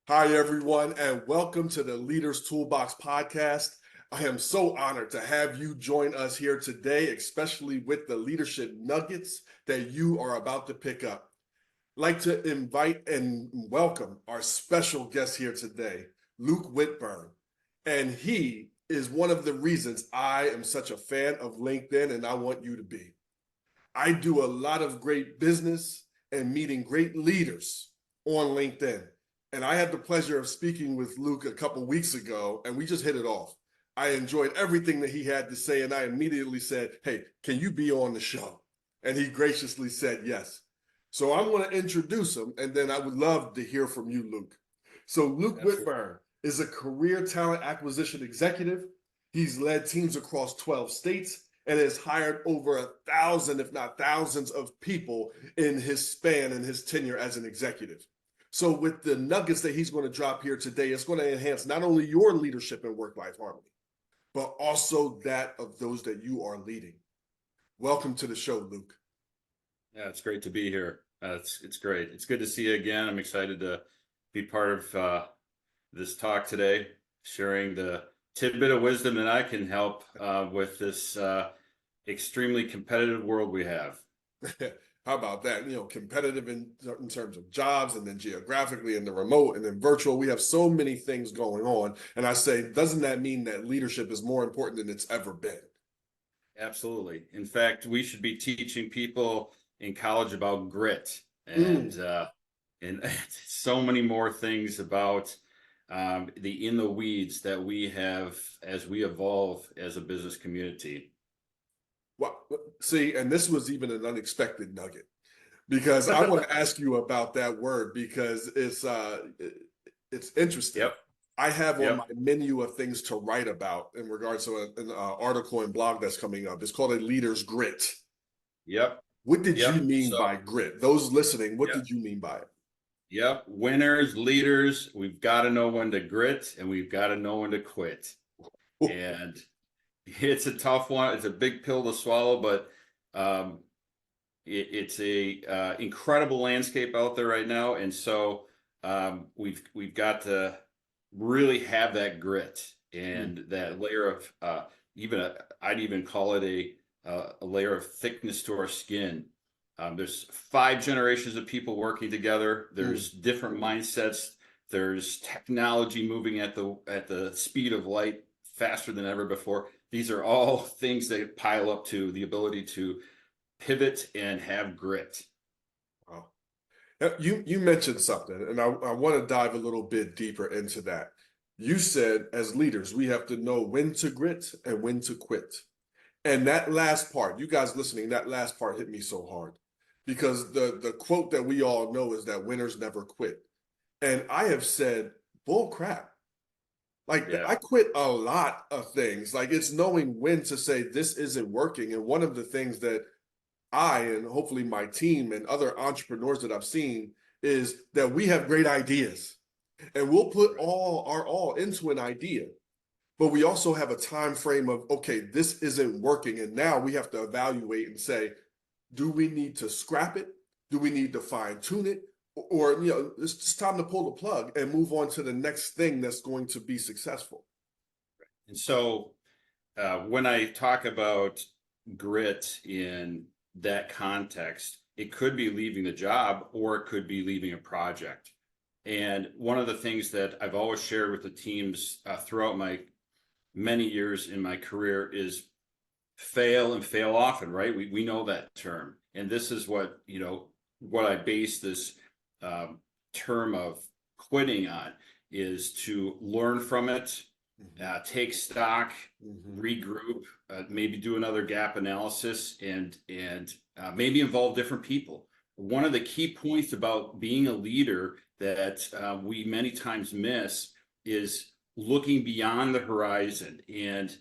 Hi, everyone, and welcome to the Leaders Toolbox podcast. I am so honored to have you join us here today, especially with the leadership nuggets that you are about to pick up. I'd like to invite and welcome our special guest here today, Luke Whitburn. And he is one of the reasons I am such a fan of LinkedIn, and I want you to be. I do a lot of great business and meeting great leaders on LinkedIn. And I had the pleasure of speaking with Luke a couple weeks ago, and we just hit it off. I enjoyed everything that he had to say, and I immediately said, "Hey, can you be on the show?" And he graciously said yes. So I'm going to introduce him, and then I would love to hear from you, Luke. So Luke Absolutely. Whitburn is a career talent acquisition executive. He's led teams across 12 states and has hired over 1,000, if not thousands, of people in his span and his tenure as an executive. So with the nuggets that he's going to drop here today, it's going to enhance not only your leadership and work-life harmony, but also that of those that you are leading. Welcome to the show, Luke. Yeah, it's great to be here. It's great. It's good to see you again. I'm excited to be part of this talk today, sharing the tidbit of wisdom that I can help with this extremely competitive world we have. How about that? Competitive in terms of jobs, and then geographically in the remote and then virtual. We have so many things going on. And I say, doesn't that mean that leadership is more important than it's ever been? Absolutely. In fact, we should be teaching people in college about grit Mm. and so many more things about the in the weeds that we have as we evolve as a business community. Well, see, and this was even an unexpected nugget because I want to ask you about that word because it's interesting. Yep. I have on my Yep. menu of things to write about in regards to an article and blog that's coming up. It's called A Leader's Grit. Yep. What did you Yep. mean So, by grit? Those listening, what yep. did you mean by it? Yep. Winners, leaders, we've got to know when to grit and we've got to know when to quit. And it's a tough one. It's a big pill to swallow, but um, it's a incredible landscape out there right now. And so we've got to really have that grit and that layer of I'd even call it a layer of thickness to our skin. There's 5 generations of people working together. Mm. There's different mindsets. There's technology moving at the speed of light faster than ever before. These are all things that pile up to the ability to pivot and have grit. Wow. You mentioned something, and I want to dive a little bit deeper into that. You said, as leaders, we have to know when to grit and when to quit. And that last part, you guys listening, that last part hit me so hard because the quote that we all know is that winners never quit. And I have said, bull crap. Like Yeah. I quit a lot of things. Like it's knowing when to say this isn't working. And one of the things that I and hopefully my team and other entrepreneurs that I've seen is that we have great ideas and we'll put Right. all into an idea, but we also have a time frame of, okay, this isn't working, and now we have to evaluate and say, do we need to scrap it? Do we need to fine tune it? Or it's just time to pull the plug and move on to the next thing that's going to be successful. And so when I talk about grit in that context, it could be leaving the job or it could be leaving a project. And one of the things that I've always shared with the teams throughout my many years in my career is fail and fail often, right? We know that term. And this is what I base this um, term of quitting on is to learn from it, take stock, Mm-hmm. regroup, maybe do another gap analysis, and maybe involve different people. One of the key points about being a leader that we many times miss is looking beyond the horizon and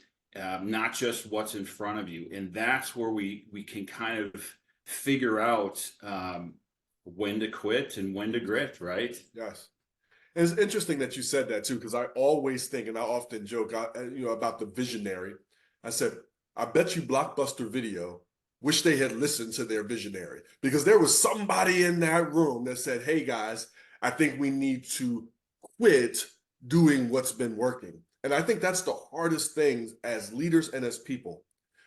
not just what's in front of you. And that's where we can kind of figure out when to quit and when to grit, right? Yes. And it's interesting that you said that too, because I always think, and I often joke, about the visionary. I said, I bet you Blockbuster Video wish they had listened to their visionary because there was somebody in that room that said, "Hey guys, I think we need to quit doing what's been working. And I think that's the hardest thing as leaders and as people.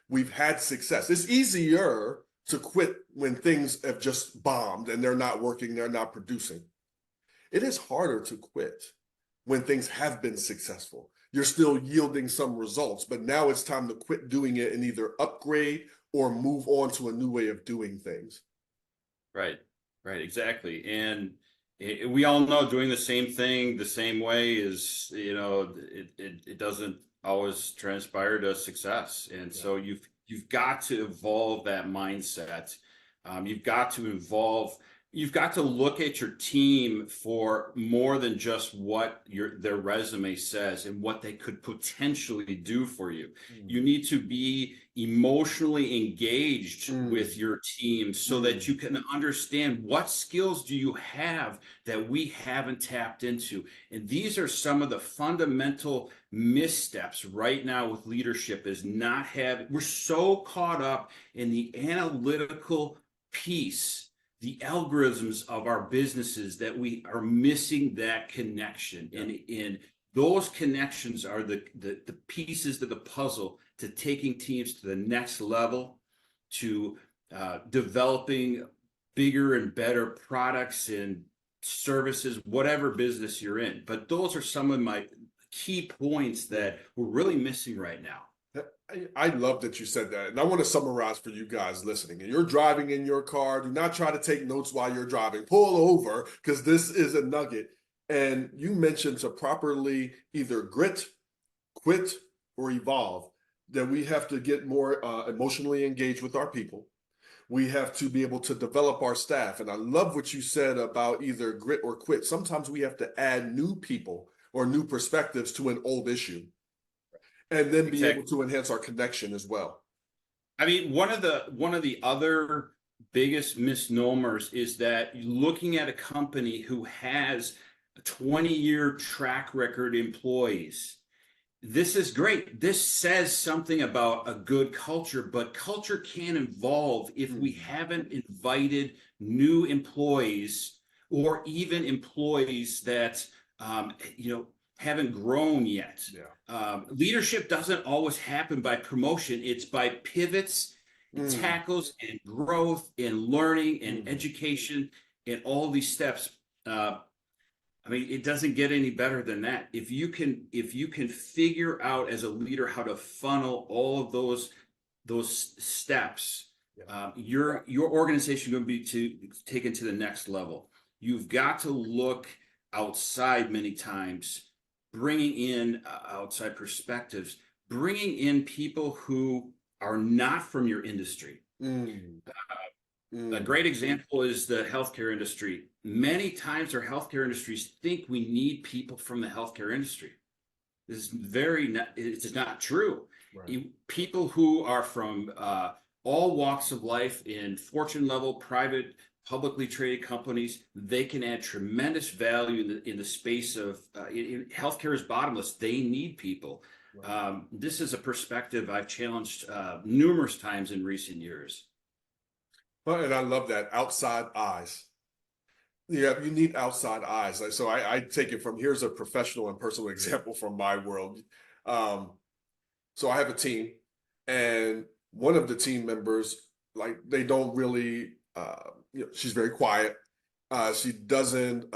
We've had success. It's easier to quit when things have just bombed and they're not working, they're not producing. It is harder to quit when things have been successful. You're still yielding some results, but now it's time to quit doing it and either upgrade or move on to a new way of doing things. Right, right, exactly. And we all know doing the same thing the same way is, it doesn't always transpire to success. And so you've got to evolve that mindset. You've got to evolve. You've got to look at your team for more than just what their resume says and what they could potentially do for you. You need to be emotionally engaged with your team so that you can understand what skills do you have that we haven't tapped into. And these are some of the fundamental missteps right now with leadership is not having, we're so caught up in the analytical piece, the algorithms of our businesses that we are missing that connection. And those connections are the pieces to the puzzle to taking teams to the next level, to developing bigger and better products and services, whatever business you're in. But those are some of my key points that we're really missing right now. I love that you said that. And I want to summarize for you guys listening. And you're driving in your car. Do not try to take notes while you're driving. Pull over because this is a nugget. And you mentioned to properly either grit, quit, or evolve, that we have to get more emotionally engaged with our people. We have to be able to develop our staff. And I love what you said about either grit or quit. Sometimes we have to add new people or new perspectives to an old issue. And then be able to enhance our connection as well. I mean, one of the other biggest misnomers is that looking at a company who has a 20-year track record employees. This is great. This says something about a good culture, but culture can evolve if we haven't invited new employees or even employees that, haven't grown yet. Leadership doesn't always happen by promotion. It's by pivots, and tackles, and growth, and learning, and education, and all these steps. I mean, it doesn't get any better than that. If you can figure out as a leader how to funnel all of those steps, your organization is going to be taken to the next level. You've got to look outside many times, bringing in outside perspectives, bringing in people who are not from your industry. A great example is the healthcare industry. Many times our healthcare industries think we need people from the healthcare industry. This is it's not true. Right. People who are from all walks of life in Fortune level, private, publicly traded companies, they can add tremendous value in the space of healthcare is bottomless. They need people. Right. This is a perspective I've challenged numerous times in recent years. Well, and I love that, outside eyes. Yeah, you need outside eyes. So I take it from, here's a professional and personal example from my world. So I have a team, and one of the team members, like, they don't really, she's very quiet. She doesn't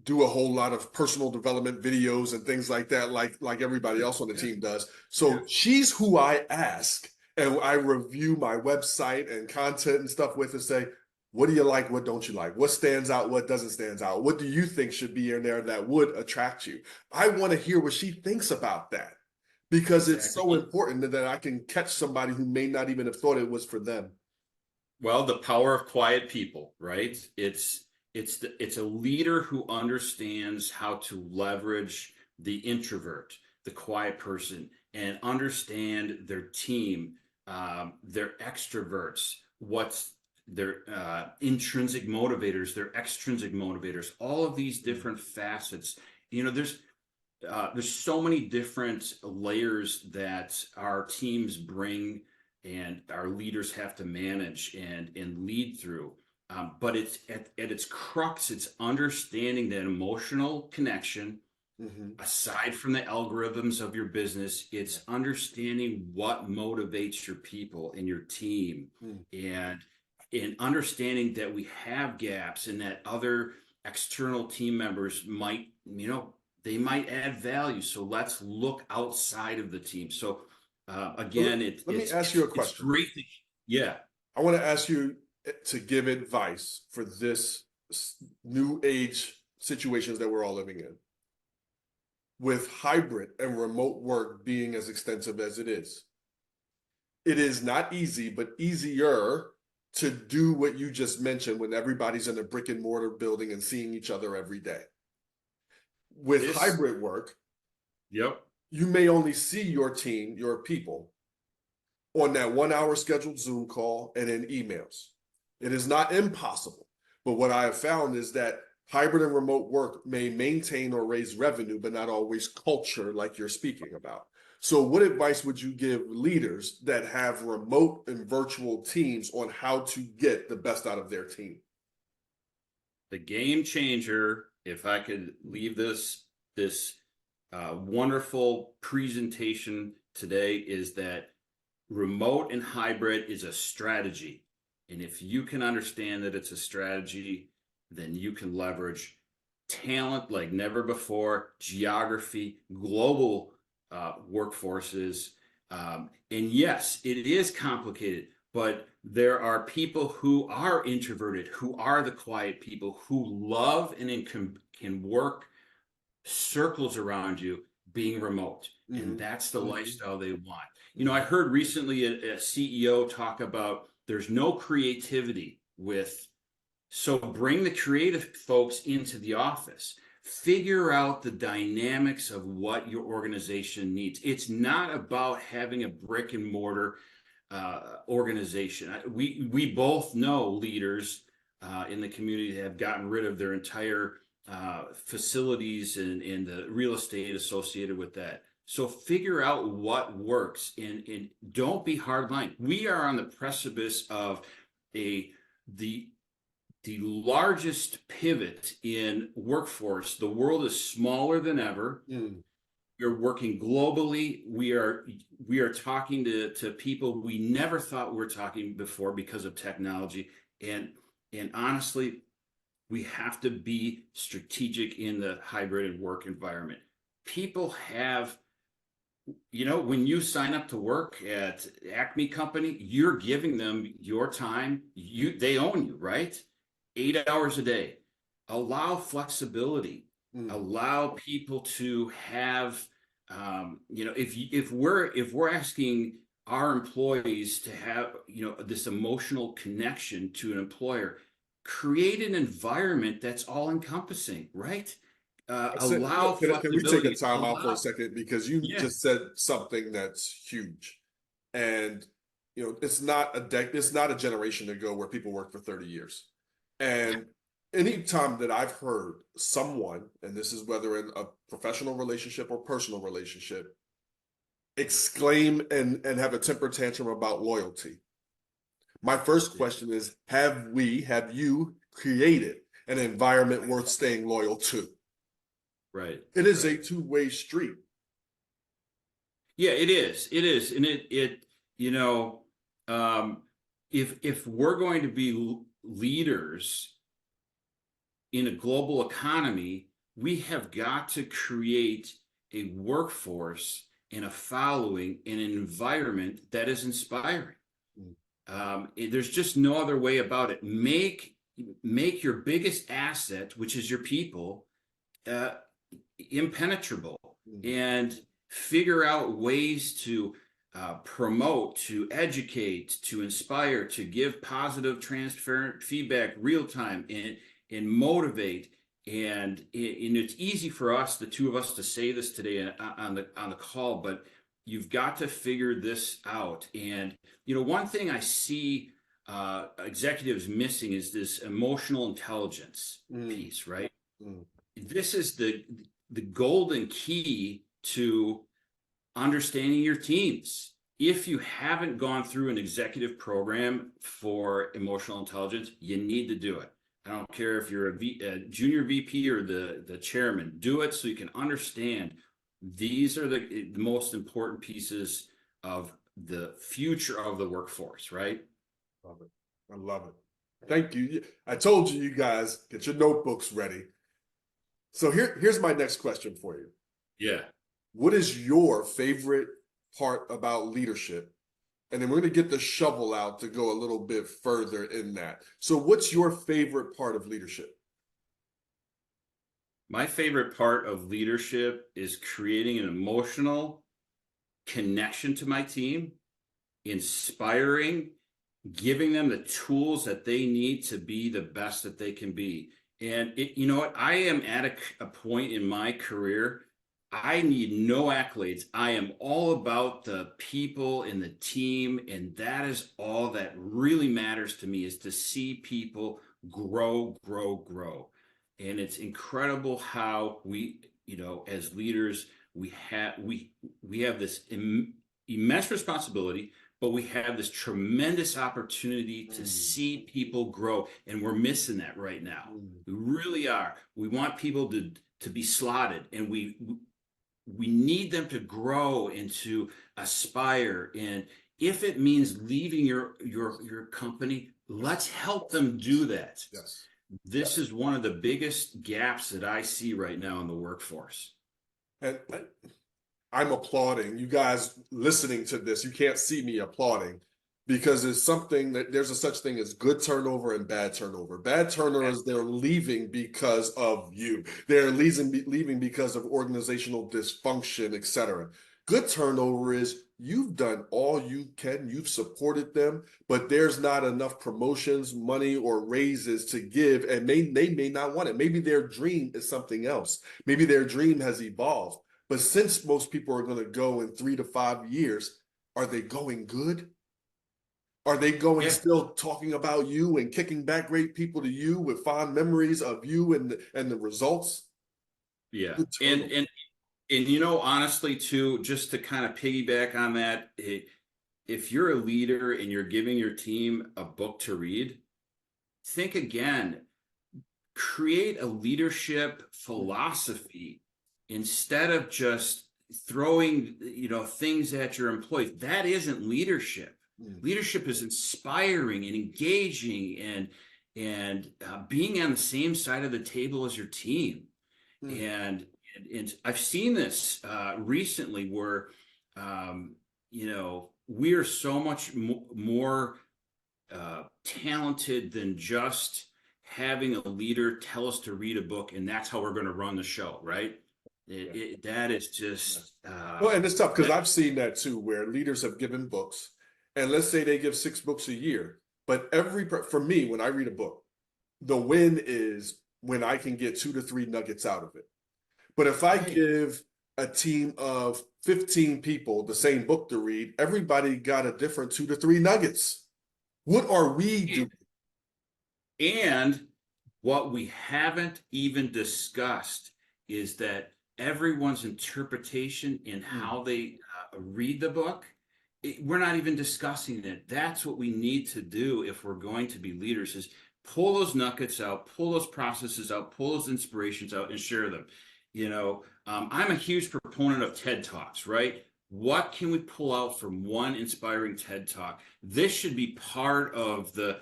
do a whole lot of personal development videos and things like that, like everybody else on the team does. So she's who I ask, and I review my website and content and stuff with, and say, what do you like? What don't you like? What stands out? What doesn't stand out? What do you think should be in there that would attract you? I want to hear what she thinks about that, because it's so important that I can catch somebody who may not even have thought it was for them. Well, the power of quiet people, right? It's a leader who understands how to leverage the introvert, the quiet person, and understand their team, their extroverts, what's their intrinsic motivators, their extrinsic motivators, all of these different facets. There's so many different layers that our teams bring and our leaders have to manage and lead through. But it's at its crux, it's understanding that emotional connection. Aside from the algorithms of your business, it's understanding what motivates your people and your team, and understanding that we have gaps and that other external team members might, they might add value. So let's look outside of the team. So again, let me ask you a it's question. great. Yeah. I want to ask you to give advice for this new age situations that we're all living in. With hybrid and remote work being as extensive as it is not easy, but easier to do what you just mentioned when everybody's in a brick and mortar building and seeing each other every day. With hybrid work, yep, you may only see your team, your people, on that 1 hour scheduled Zoom call and in emails. It is not impossible, but what I have found is that hybrid and remote work may maintain or raise revenue, but not always culture like you're speaking about. So what advice would you give leaders that have remote and virtual teams on how to get the best out of their team? The game changer, if I could leave this wonderful presentation today, is that remote and hybrid is a strategy. And if you can understand that it's a strategy, then you can leverage talent like never before, geography, global workforces. And yes, it is complicated, but there are people who are introverted, who are the quiet people, who love and can work circles around you being remote. And that's the lifestyle they want. I heard recently a CEO talk about there's no creativity with. So bring the creative folks into the office. Figure out the dynamics of what your organization needs. It's not about having a brick and mortar organization. We both know leaders in the community that have gotten rid of their entire facilities and the real estate associated with that. So figure out what works and don't be hardline. We are on the precipice of the largest pivot in workforce. The world is smaller than ever. We're working globally. We are talking to people we never thought we were talking before because of technology. And honestly, we have to be strategic in the hybrid work environment. People have, when you sign up to work at Acme Company, you're giving them your time. They own you, right? 8 hours a day. Allow flexibility. Allow people to have, if we're asking our employees to have, this emotional connection to an employer, create an environment that's all encompassing, right? Allow flexibility. Can we take a time out for a second? Because you just said something that's huge. And, it's not a generation ago where people worked for 30 years. And anytime that I've heard someone, and this is whether in a professional relationship or personal relationship, exclaim and have a temper tantrum about loyalty, my first question is, have you created an environment worth staying loyal to? Right. It is a two-way street. Yeah, it is. It is. And if we're going to be leaders in a global economy, we have got to create a workforce and a following and an environment that is inspiring. There's just no other way about it. Make your biggest asset, which is your people, impenetrable, and figure out ways to promote, to educate, to inspire, to give positive, transparent feedback, real time, and motivate. And it's easy for us, the two of us, to say this today on the call, but you've got to figure this out. And one thing I see executives missing is this emotional intelligence piece, right? This is the golden key to understanding your teams. if you haven't gone through an executive program for emotional intelligence, you need to do it. I don't care if you're a junior VP or the chairman, do it so you can understand these are the most important pieces of the future of the workforce, right? Love it. I love it. Thank you. I told you, you guys, get your notebooks ready. So here's my next question for you. Yeah. What is your favorite part about leadership? And then we're going to get the shovel out to go a little bit further in that. So what's your favorite part of leadership? My favorite part of leadership is creating an emotional connection to my team, inspiring, giving them the tools that they need to be the best that they can be. And you know what? I am at a point in my career, I need no accolades. I am all about the people and the team. And that is all that really matters to me, is to see people grow, grow, grow. And it's incredible how we, as leaders, we have this immense responsibility, but we have this tremendous opportunity to see people grow, and we're missing that right now. We really are. We want people to be slotted, and we need them to grow and to aspire. And if it means leaving your company, let's help them do that. Yes. This is one of the biggest gaps that I see right now in the workforce. And I'm applauding you guys listening to this. You can't see me applauding, because it's something that there's a such thing as good turnover and bad turnover. Bad turnovers, they're leaving because of you. They're leaving because of organizational dysfunction, etc. Good turnover is you've done all you can, you've supported them, but there's not enough promotions, money, or raises to give, and they may not want it. Maybe their dream is something else. Maybe their dream has evolved. But since most people are going to go in 3 to 5 years, are they going good? Are they going still talking about you and kicking back great people to you with fond memories of you and the results? Yeah. And honestly too, just to kind of piggyback on that, if you're a leader and you're giving your team a book to read, think again, create a leadership philosophy instead of just throwing, things at your employees. That isn't leadership. Leadership is inspiring and engaging and being on the same side of the table as your team. And I've seen this recently where, we are so much more talented than just having a leader tell us to read a book and that's how we're going to run the show, right? That is just well, and it's tough because I've seen that too, where leaders have given books, and let's say they give 6 books a year, but for me, when I read a book, the win is when I can get 2 to 3 nuggets out of it. But if I give a team of 15 people the same book to read, everybody got a different 2 to 3 nuggets. What are we doing? And what we haven't even discussed is that everyone's interpretation in how they read the book, we're not even discussing it. That's what we need to do if we're going to be leaders, is pull those nuggets out, pull those processes out, pull those inspirations out and share them. I'm a huge proponent of TED Talks, right? What can we pull out from one inspiring TED Talk? This should be part of the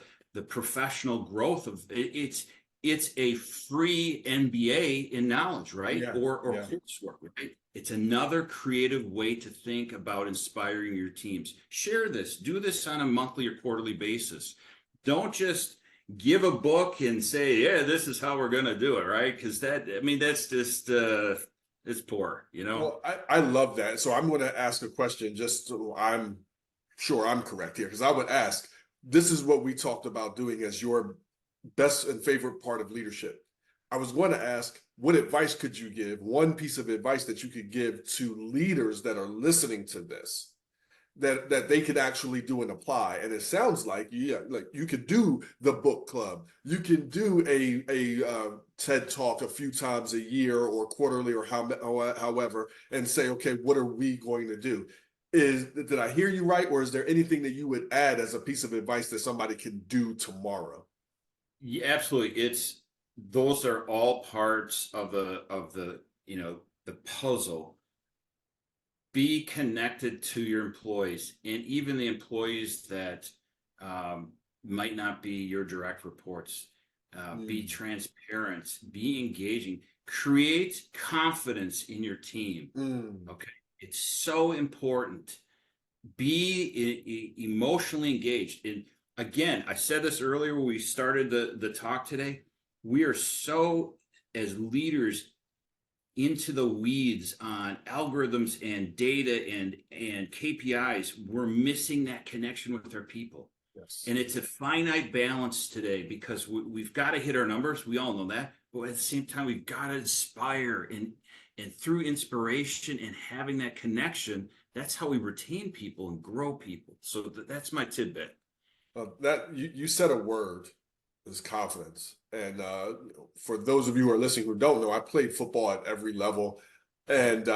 professional growth of it. It's a free MBA in knowledge, right? Or coursework, right? It's another creative way to think about inspiring your teams. Share this, do this on a monthly or quarterly basis. Don't just give a book and say, yeah, this is how we're going to do it, right? Because that's just, it's poor, Well, I love that. So I'm going to ask a question just so I'm sure I'm correct here, because I would ask, this is what we talked about doing as your best and favorite part of leadership. I was going to ask, what advice could you give, one piece of advice that you could give to leaders that are listening to this, that they could actually do and apply? And it sounds like, like you could do the book club, you can do a TED Talk a few times a year or quarterly or however, and say, okay, what are we going to do? Did I hear you right, or is there anything that you would add as a piece of advice that somebody can do tomorrow? Yeah, absolutely. Those are all parts of the the puzzle. Be connected to your employees, and even the employees that might not be your direct reports. Be Mm, transparent, be engaging, create confidence in your team. mm, Okay, it's so important. Be emotionally engaged. And again, I said this earlier when we started the talk today. We are so, as leaders, into the weeds on algorithms and data and KPIs. We're missing that connection with our people. yes. And it's a finite balance today because we've got to hit our numbers. We all know that. But at the same time, we've got to inspire, and through inspiration and having that connection, that's how we retain people and grow people. So that's my tidbit. That you said a word is confidence. And for those of you who are listening who don't know, I played football at every level, and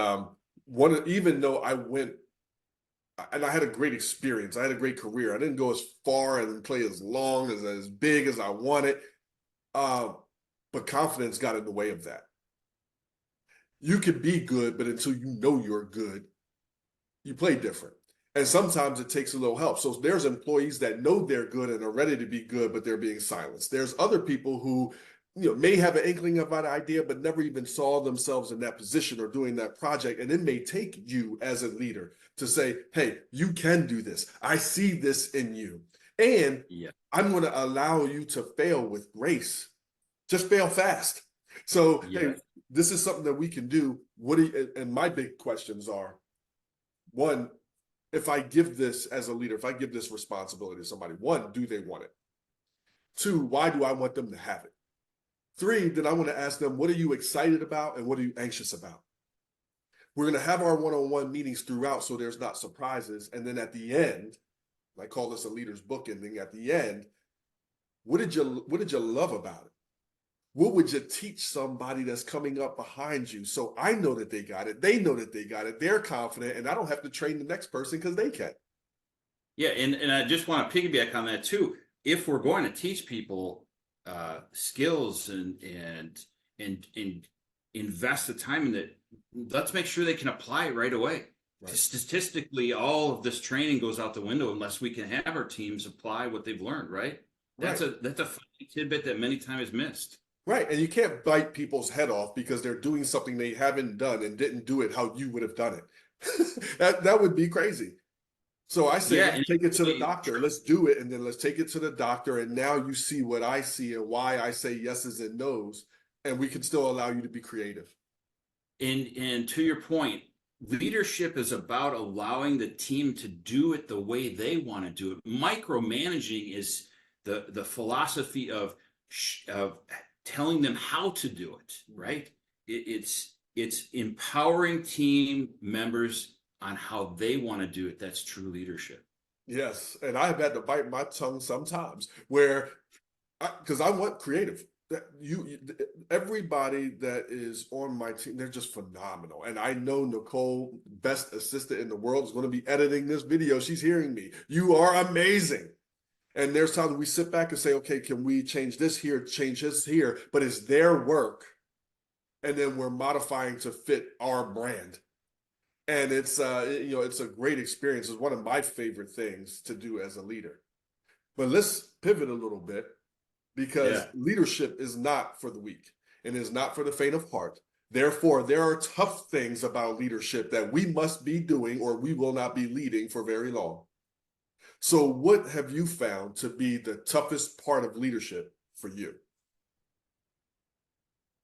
even though I went and I had a great experience, I had a great career. I didn't go as far and play as long as big as I wanted, uh, but confidence got in the way of that. You can be good, but until you know you're good, you play different. And sometimes it takes a little help. So there's employees that know they're good and are ready to be good, but they're being silenced. There's other people who, may have an inkling of an idea, but never even saw themselves in that position or doing that project. And it may take you as a leader to say, hey, you can do this. I see this in you. And Yeah. I'm going to allow you to fail with grace. Just fail fast. So, hey, Yeah. this is something that we can do. What do you, and my big questions are, one, if I give this as a leader, if I give this responsibility to somebody, one, do they want it? Two, why do I want them to have it? Three, then I want to ask them, what are you excited about and what are you anxious about? We're going to have our one-on-one meetings throughout so there's not surprises. And then at the end, I call this a leader's book ending, at the end, what did you love about it? What would you teach somebody that's coming up behind you? So I know that they got it. They know that they got it. They're confident, and I don't have to train the next person because they can. Yeah, and I just want to piggyback on that too. If we're going to teach people skills and invest the time in it, let's make sure they can apply it right away. Right. Statistically, all of this training goes out the window unless we can have our teams apply what they've learned, right? Right. That's a funny tidbit that many times is missed. Right. And you can't bite people's head off because they're doing something they haven't done and didn't do it how you would have done it. that would be crazy. So I say, Yeah, let's and take it to the doctor. Let's do it. And then let's take it to the doctor. And now you see what I see and why I say yeses and nos. And we can still allow you to be creative. and to your point, leadership is about allowing the team to do it the way they want to do it. Micromanaging is the philosophy of telling them how to do it, right? It's empowering team members on how they want to do it. That's true leadership. Yes. And I've had to bite my tongue sometimes where, because I want creative. That everybody that is on my team, they're just phenomenal. And I know Nicole, best assistant in the world, is going to be editing this video. She's hearing me. You are amazing. And there's times we sit back and say, okay, can we change this here, change this here? But it's their work. And then we're modifying to fit our brand. And it's a great experience. It's one of my favorite things to do as a leader. But let's pivot a little bit because Yeah. leadership is not for the weak and is not for the faint of heart. Therefore, there are tough things about leadership that we must be doing or we will not be leading for very long. So what have you found to be the toughest part of leadership for you?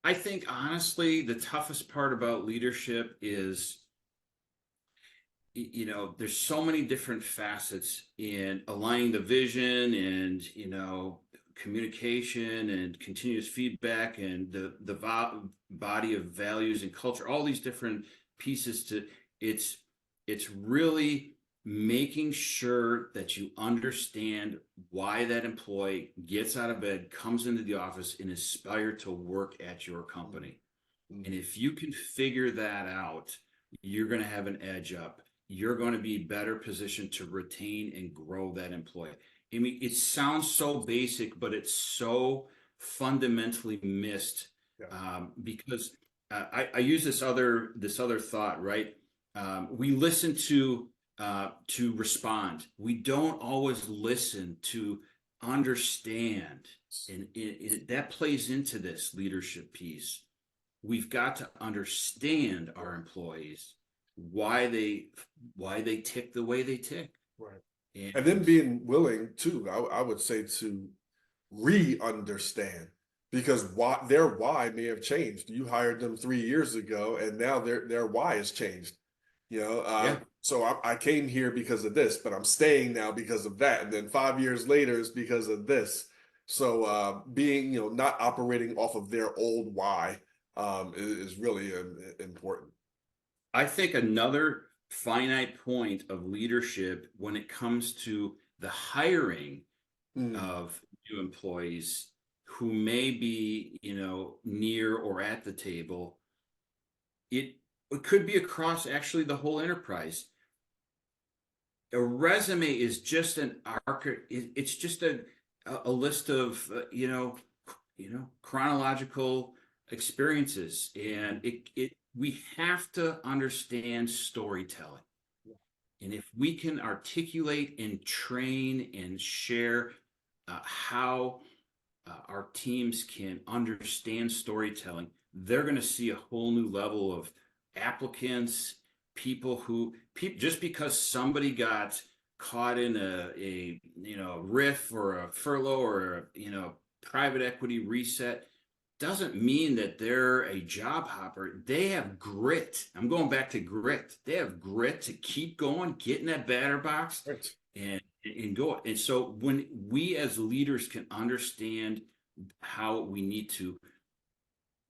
I think honestly, the toughest part about leadership is, there's so many different facets in aligning the vision and, communication and continuous feedback and the body of values and culture, all these different pieces to it's really making sure that you understand why that employee gets out of bed, comes into the office, and is inspired to work at your company. Mm-hmm. And if you can figure that out, you're going to have an edge up. you're going to be better positioned to retain and grow that employee. I mean, it sounds so basic, but it's so fundamentally missed, Yeah. because I use this other thought, right? We listen to respond. We don't always listen to understand, and that plays into this leadership piece. We've got to understand our employees, why they tick the way they tick. Right. And then And being willing too, I would say, to re-understand, because their why may have changed. You hired them 3 years ago, and now their why has changed. yeah, So I came here because of this, but I'm staying now because of that, and then 5 years later is because of this. So being, not operating off of their old why is really important. I think another finite point of leadership when it comes to the hiring Mm, of new employees who may be, near or at the table, it, it could be across actually the whole enterprise. A resume is just an arc. It's just a list of chronological experiences, and it we have to understand storytelling. And if we can articulate and train and share how our teams can understand storytelling, they're going to see a whole new level of applicants, just because somebody got caught in a riff or a furlough or private equity reset doesn't mean that they're a job hopper. They have grit. I'm going back to grit. They have grit to keep going, get in that batter box, right. and go. And so when we as leaders can understand how we need to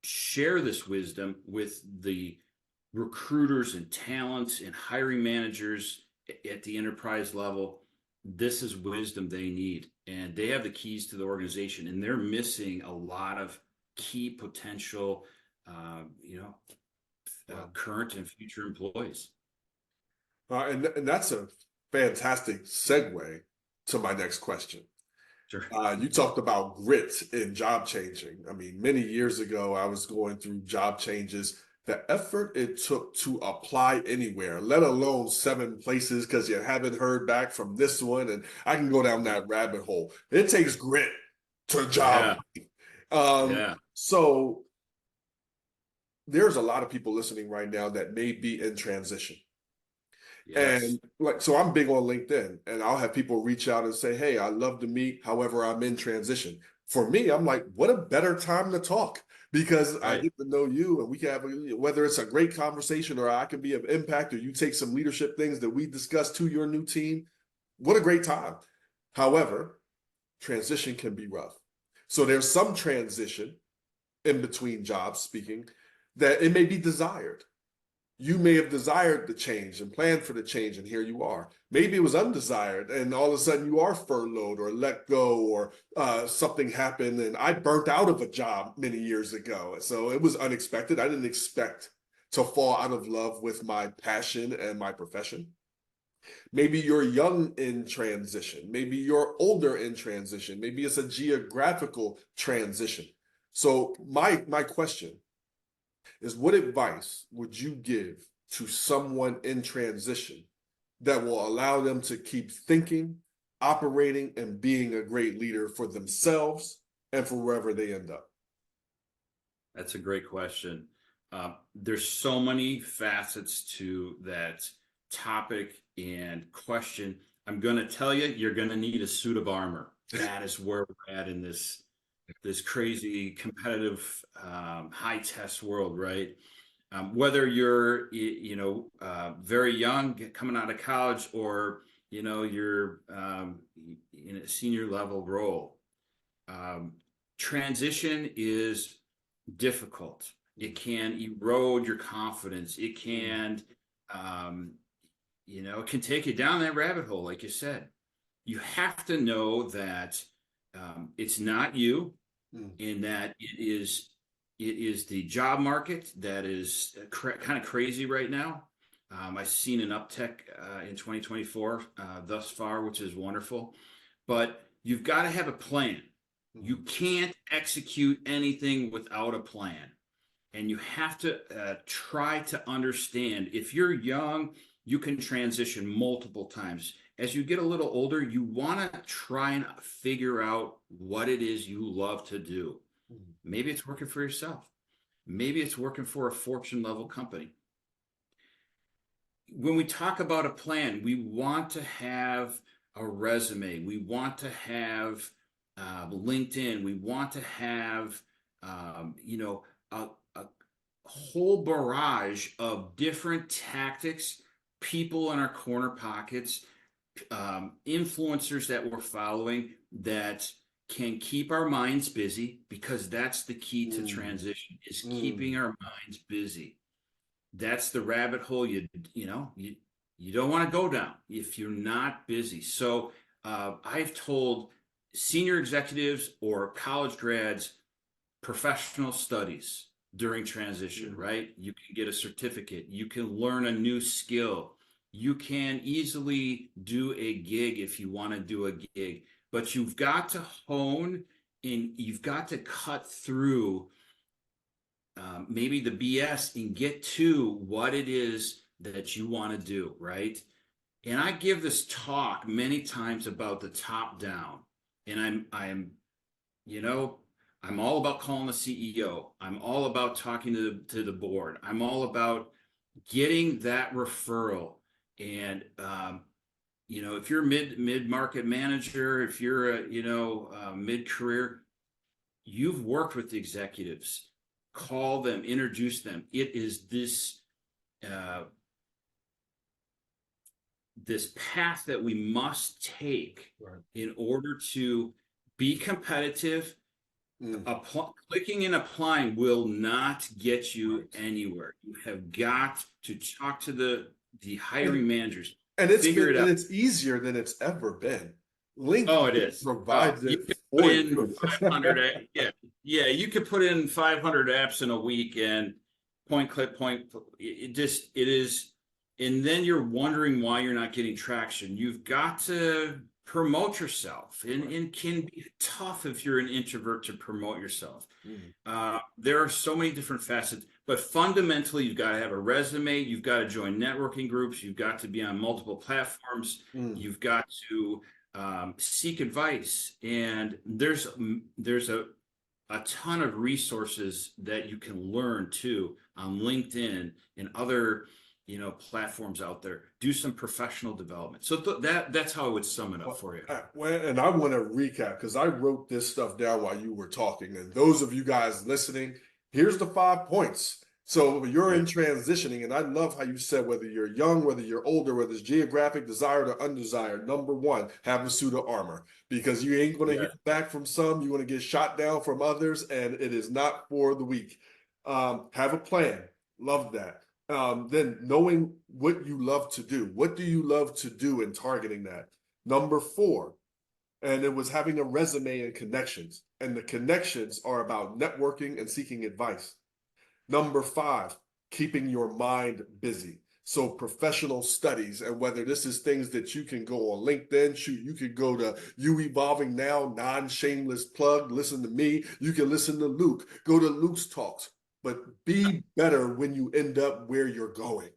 share this wisdom with the recruiters and talents and hiring managers at the enterprise level, this is wisdom they need. And they have the keys to the organization, and they're missing a lot of key potential, uh, you know, Wow. current and future employees. And that's a fantastic segue to my next question. Sure. You talked about grit in job changing. I mean, many years ago, I was going through job changes. The effort it took to apply anywhere, let alone 7 places, because you haven't heard back from this one, and I can go down that rabbit hole. It takes grit to job. Yeah. Yeah. So there's a lot of people listening right now that may be in transition. Yes. And so I'm big on LinkedIn, and I'll have people reach out and say, "Hey, I love to meet. However, I'm in transition." For me, I'm like, what a better time to talk, because I Right. get to know you, and we can have whether it's a great conversation or I can be of impact, or you take some leadership things that we discuss to your new team. What a great time. However, transition can be rough. So there's some transition in between jobs, speaking, that it may be desired. You may have desired the change and planned for the change, and here you are. Maybe it was undesired, and all of a sudden you are furloughed or let go, or something happened. And I burnt out of a job many years ago, so it was unexpected. I didn't expect to fall out of love with my passion and my profession. Maybe you're young in transition. Maybe you're older in transition. Maybe it's a geographical transition. So my question is, what advice would you give to someone in transition that will allow them to keep thinking, operating, and being a great leader for themselves and for wherever they end up? That's a great question. There's so many facets to that topic and question. I'm going to tell you, you're going to need a suit of armor. That is where we're at in this crazy competitive high test world, right? Whether you're very young, coming out of college, or you're in a senior level role. Transition is difficult. It can erode your confidence. It can, it can take you down that rabbit hole, like you said. You have to know that it's not you, Mm. in that it is the job market that is kind of crazy right now. I've seen an uptick in 2024 thus far, which is wonderful. But you've got to have a plan. You Mm. can't execute anything without a plan. And you have to try to understand. If you're young, you can transition multiple times. As you get a little older, you want to try and figure out what it is you love to do. Mm. Maybe it's working for yourself. Maybe it's working for a fortune level company. When we talk about a plan, we want to have a resume. We want to have LinkedIn. We want to have, a whole barrage of different tactics, people in our corner pockets, influencers that we're following that can keep our minds busy, because that's the key to Mm. transition, is keeping Mm. our minds busy. That's the rabbit hole you don't want to go down if you're not busy. So I've told senior executives or college grads, professional studies during transition, Mm. right? You can get a certificate, you can learn a new skill, you can easily do a gig if you want to do a gig, but you've got to hone and you've got to cut through maybe the BS and get to what it is that you want to do, right? And I give this talk many times about the top down, and you know, I'm all about calling the CEO. I'm all about talking to the board. I'm all about getting that referral. And if you're mid market manager, if you're a mid career, you've worked with the executives. Call them, introduce them. It is uh, this path that we must take Right. in order to be competitive. Mm. Clicking and applying will not get you Right. anywhere. You have got to talk to the hiring And managers, and figure it out. it's easier than it's ever been. Oh, LinkedIn it is. Oh, provides you it can put for in you. 500. Yeah, yeah. You could put in 500 apps in a week and point, click, point. It is. And then you're wondering why you're not getting traction. You've got to promote yourself, and Right. it can be tough if you're an introvert to promote yourself. Mm. There are so many different facets, but fundamentally, you've got to have a resume. You've got to join networking groups. You've got to be on multiple platforms. Mm. You've got to seek advice, and there's a ton of resources that you can learn too on LinkedIn and other platforms out there. Do some professional development. So that's how I would sum it up Well, for you. and I want to recap because I wrote this stuff down while you were talking. And those of you guys listening, here's the 5 points. So you're Yeah, in transitioning, and I love how you said whether you're young, whether you're older, whether it's geographic, desired, or undesired. Number one, have a suit of armor because you ain't going to yeah. hit back from some, you're going to get shot down from others, and it is not for the weak. Have a plan. Love that. Then knowing what you love to do. What do you love to do and targeting that? Number four, and it was having a resume and connections. And the connections are about networking and seeking advice. Number five, keeping your mind busy. So professional studies, and whether this is things that you can go on LinkedIn, shoot, you could go to You Evolving Now, non-shameless plug, listen to me. You can listen to Luke, go to Luke's talks, but be better when you end up where you're going.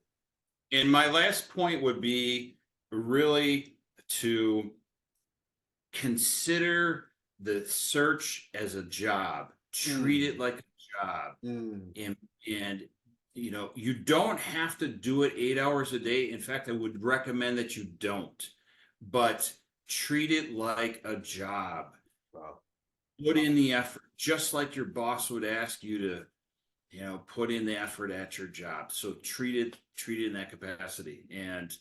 And my last point would be really to consider the search as a job. Treat Mm. it like a job. Mm. And you don't have to do it 8 hours a day. In fact, I would recommend that you don't. But treat it like a job. Wow. Put in the effort, just like your boss would ask you to, put in the effort at your job. So treat it in that capacity. And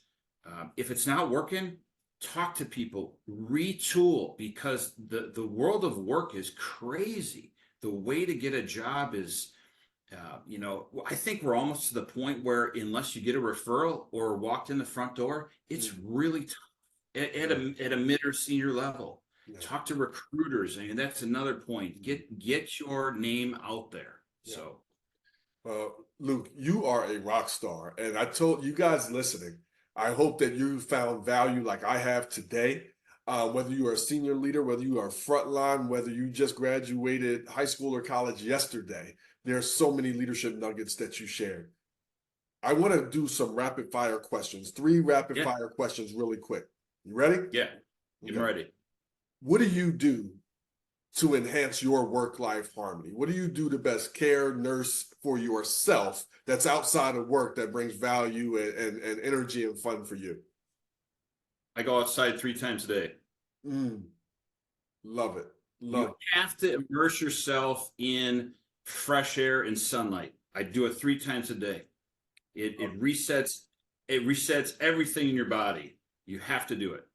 if it's not working, talk to people, retool, because the world of work is crazy. The way to get a job is, I think we're almost to the point where unless you get a referral or walked in the front door, it's Mm. really tough at a mid or senior level. Yeah. Talk to recruiters. I mean, that's another point. Mm. Get your name out there. Yeah. So Luke, you are a rock star. And I told you guys listening, I hope that you found value like I have today. Whether you are a senior leader, whether you are frontline, whether you just graduated high school or college yesterday, there's so many leadership nuggets that you shared. I want to do some rapid fire questions, 3 rapid fire questions really quick. You ready? Yeah, I'm Okay. ready. What do you do to enhance your work-life harmony? What do you do to best care, nurse for yourself that's outside of work that brings value and energy and fun for you? I go outside 3 times a day. Mm, love it. Love You have to immerse yourself in fresh air and sunlight. I do it 3 times a day. It, it. it resets it resets everything in your body. You have to do it.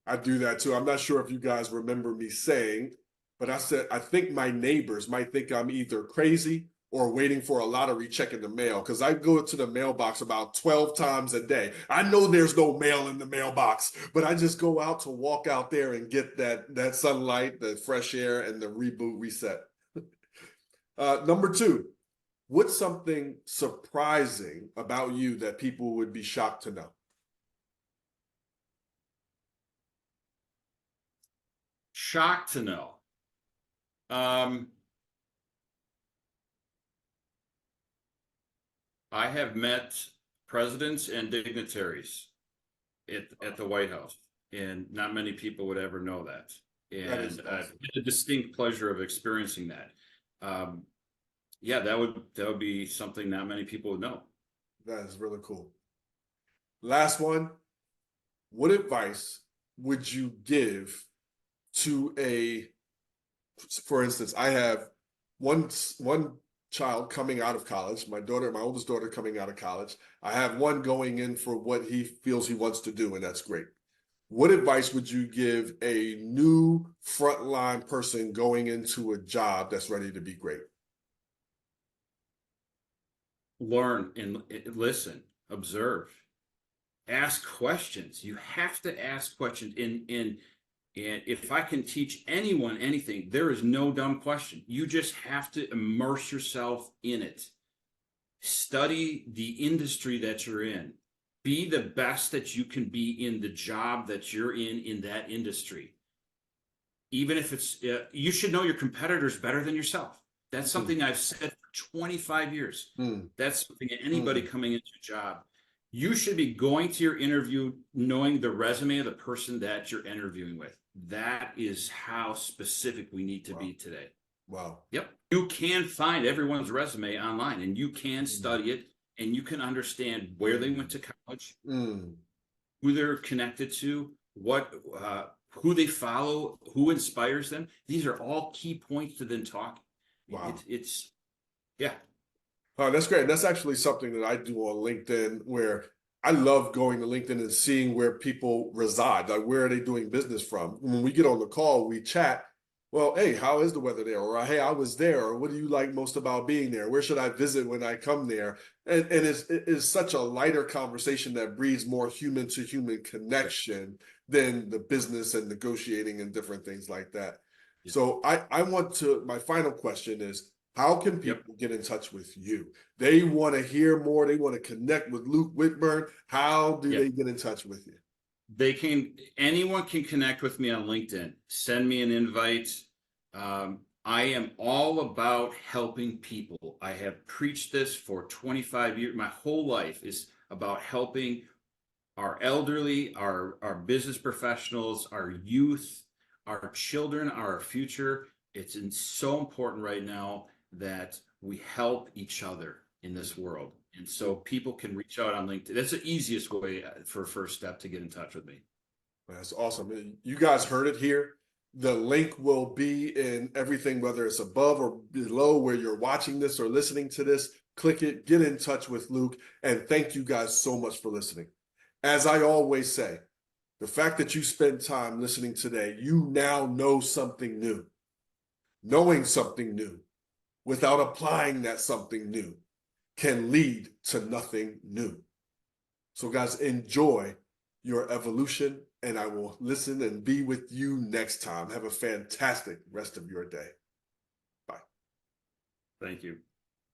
I do that too. I'm not sure if you guys remember me saying, but I said, I think my neighbors might think I'm either crazy or waiting for a lottery check in the mail because I go to the mailbox about 12 times a day. I know there's no mail in the mailbox, but I just go out to walk out there and get that sunlight, the fresh air, and the reboot reset. Number 2, what's something surprising about you that people would be shocked to know? Shocked to know. I have met presidents and dignitaries at the White House, and not many people would ever know that. That is And awesome. I've had the distinct pleasure of experiencing that. Yeah, that would be something not many people would know. That is really cool. Last one. What advice would you give to for instance, I have one child coming out of college, my oldest daughter coming out of college. I have one going in for what he feels he wants to do, and that's great. What advice would you give a new frontline person going into a job that's ready to be great? Learn and listen, observe, ask questions. You have to ask questions. And if I can teach anyone anything, there is no dumb question. You just have to immerse yourself in it. Study the industry that you're in. Be the best that you can be in the job that you're in that industry. Even if it's, you should know your competitors better than yourself. That's something I've said for 25 years. That's something anybody coming into a job, you should be going to your interview knowing the resume of the person that you're interviewing with. That is how specific we need to be today. Wow. Yep. You can find everyone's resume online and you can study it and you can understand where they went to college, who they're connected to, who they follow, who inspires them. These are all key points to then talk. Wow. Yeah. Oh, that's great. That's actually something that I do on LinkedIn, where I love going to LinkedIn and seeing where people reside, like where are they doing business from. When we get on the call, we chat. Well, hey, how is the weather there? Or hey, I was there. Or what do you like most about being there? Where should I visit when I come there? And it's such a lighter conversation that breeds more human to human connection than the business and negotiating and different things like that. Yeah. So my final question is, how can people get in touch with you? They want to hear more. They want to connect with Luke Whitburn. How do they get in touch with you? Anyone can connect with me on LinkedIn. Send me an invite. I am all about helping people. I have preached this for 25 years. My whole life is about helping our elderly, our business professionals, our youth, our children, our future. It's so important right now that we help each other in this world. And so people can reach out on LinkedIn. That's the easiest way for a first step to get in touch with me. That's awesome. You guys heard it here. The link will be in everything, whether it's above or below where you're watching this or listening to this. Click it, get in touch with Luke, and thank you guys so much for listening. As I always say, the fact that you spent time listening today, you now know something new. Knowing something new without applying that something new can lead to nothing new. So guys, enjoy your evolution, and I will listen and be with you next time. Have a fantastic rest of your day. Bye. Thank you.